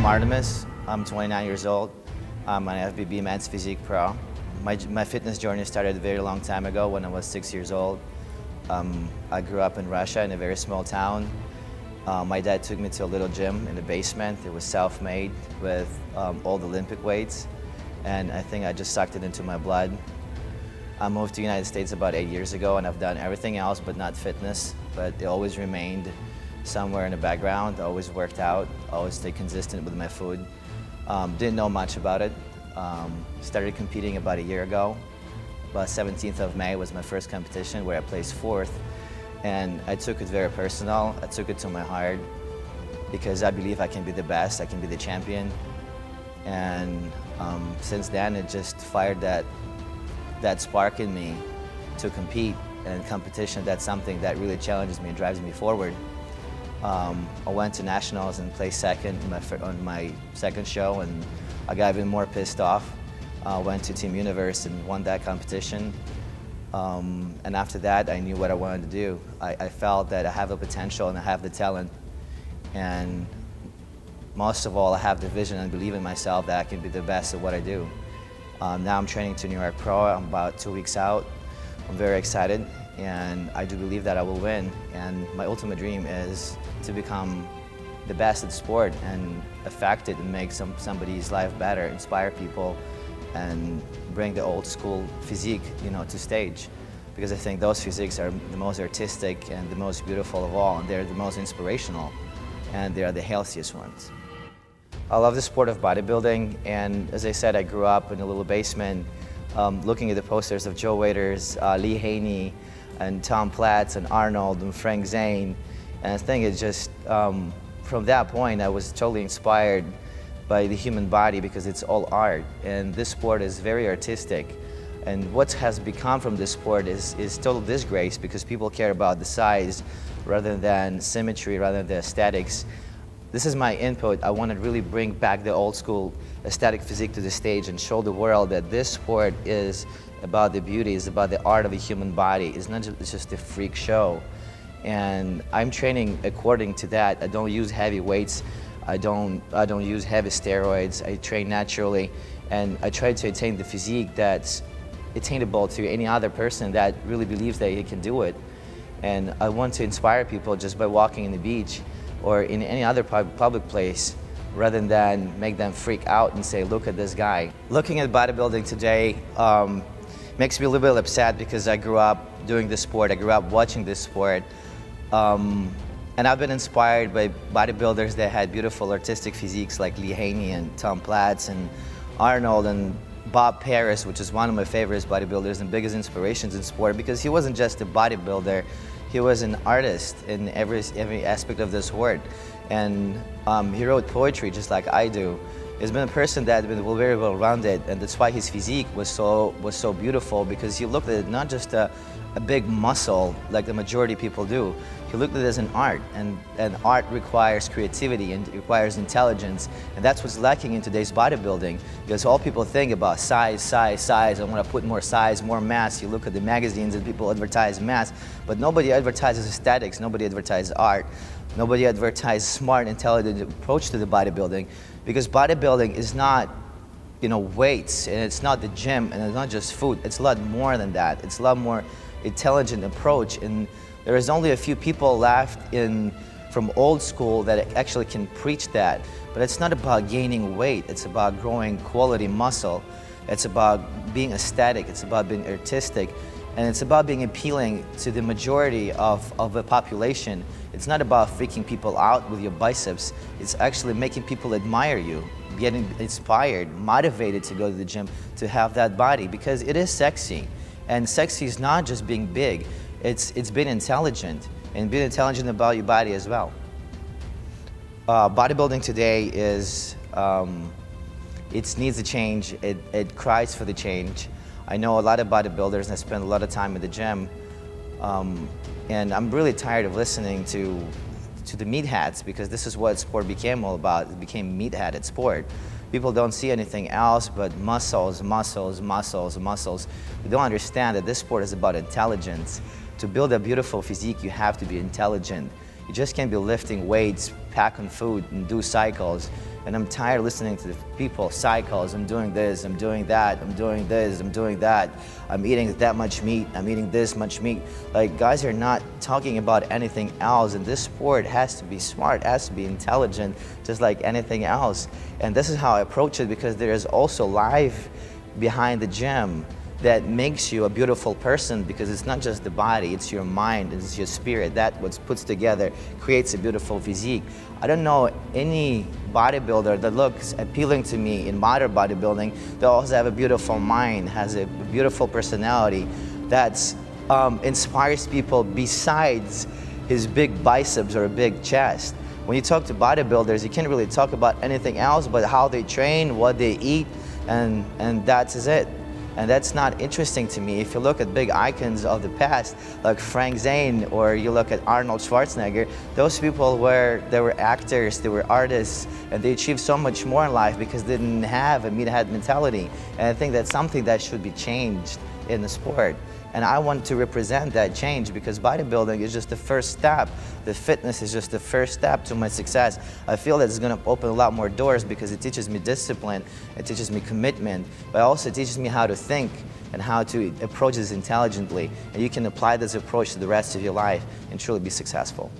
Artemus. I'm 29 years old. I'm an FBB Men's Physique Pro. My fitness journey started a very long time ago when I was 6 years old. I grew up in Russia in a very small town. My dad took me to a little gym in the basement. It was self-made with all the Olympic weights, and I think I just sucked it into my blood. I moved to the United States about 8 years ago, and I've done everything else but not fitness, but it always remained somewhere in the background. I always worked out, always stayed consistent with my food. Didn't know much about it. Started competing about a year ago. About 17th of May was my first competition where I placed 4th. And I took it very personal. I took it to my heart because I believe I can be the best, I can be the champion. And since then, it just fired that spark in me to compete. And competition, that's something that really challenges me and drives me forward. I went to nationals and placed second on my second show, and I got even more pissed off. Went to Team Universe and won that competition. And after that, I knew what I wanted to do. I felt that I have the potential and I have the talent. And most of all, I have the vision and believe in myself that I can be the best at what I do. Now I'm training to New York Pro. I'm about 2 weeks out. I'm very excited, and I do believe that I will win. And my ultimate dream is to become the best at sport and affect it and make somebody's life better, inspire people, and bring the old school physique, to stage. Because I think those physiques are the most artistic and the most beautiful of all, and they're the most inspirational, and they are the healthiest ones. I love the sport of bodybuilding, and as I said, I grew up in a little basement looking at the posters of Joe Waiters, Lee Haney, and Tom Platz, and Arnold, and Frank Zane. And I think it's just, from that point, I was totally inspired by the human body because it's all art. And this sport is very artistic. And what has become from this sport is total disgrace because people care about the size rather than symmetry, rather than aesthetics. This is my input. I want to really bring back the old school aesthetic physique to the stage and show the world that this sport is about the beauty, it's about the art of the human body. It's not just a freak show. And I'm training according to that. I don't use heavy weights. I don't use heavy steroids. I train naturally, and I try to attain the physique that's attainable to any other person that really believes that he can do it. And I want to inspire people just by walking in the beach or in any other public place, rather than make them freak out and say, look at this guy. Looking at bodybuilding today makes me a little bit upset because I grew up doing this sport, I grew up watching this sport. And I've been inspired by bodybuilders that had beautiful artistic physiques like Lee Haney and Tom Platz and Arnold and Bob Paris, which is one of my favorite bodybuilders and biggest inspirations in sport because he wasn't just a bodybuilder, he was an artist in every aspect of this word. And he wrote poetry just like I do. He's been a person that has been very well-rounded, and that's why his physique was so beautiful, because he looked at it not just a big muscle like the majority of people do. He looked at it as an art, and art requires creativity and it requires intelligence, and that's what's lacking in today's bodybuilding, because all people think about size, size, size. I want to put more size, more mass. You look at the magazines and people advertise mass, but nobody advertises aesthetics, nobody advertises art, nobody advertises smart, intelligent approach to the bodybuilding, because bodybuilding is not weights, and it's not the gym, and it's not just food. It's a lot more than that. It's a lot more intelligent approach, and there is only a few people left from old school that actually can preach that. But it's not about gaining weight, it's about growing quality muscle. It's about being aesthetic, it's about being artistic, and it's about being appealing to the majority of the population. It's not about freaking people out with your biceps, it's actually making people admire you, getting inspired, motivated to go to the gym, to have that body, because it is sexy. And sexy is not just being big, it's being intelligent, and being intelligent about your body as well. Bodybuilding today is, it needs a change, it cries for the change. I know a lot of bodybuilders, and I spend a lot of time at the gym, and I'm really tired of listening to the meatheads, because this is what sport became all about. It became meatheaded sport. People don't see anything else but muscles, muscles, muscles, muscles. They don't understand that this sport is about intelligence. To build a beautiful physique, you have to be intelligent. You just can't be lifting weights, pack on food, and do cycles. And I'm tired of listening to the people, cycles, I'm doing this, I'm doing that, I'm doing this, I'm doing that. I'm eating that much meat, I'm eating this much meat. Like, guys are not talking about anything else, and this sport has to be smart, has to be intelligent, just like anything else. And this is how I approach it, because there is also life behind the gym that makes you a beautiful person, because it's not just the body, it's your mind, it's your spirit. That what puts together creates a beautiful physique. I don't know any bodybuilder that looks appealing to me in modern bodybuilding that also have a beautiful mind, has a beautiful personality, that inspires people besides his big biceps or a big chest. When you talk to bodybuilders, you can't really talk about anything else but how they train, what they eat, and that is it. And that's not interesting to me. If you look at big icons of the past, like Frank Zane, or you look at Arnold Schwarzenegger, those people they were actors, they were artists, and they achieved so much more in life because they didn't have a meathead mentality. And I think that's something that should be changed in the sport. And I want to represent that change, because bodybuilding is just the first step. The fitness is just the first step to my success. I feel that it's going to open a lot more doors, because it teaches me discipline, it teaches me commitment, but also it teaches me how to think and how to approach this intelligently. And you can apply this approach to the rest of your life and truly be successful.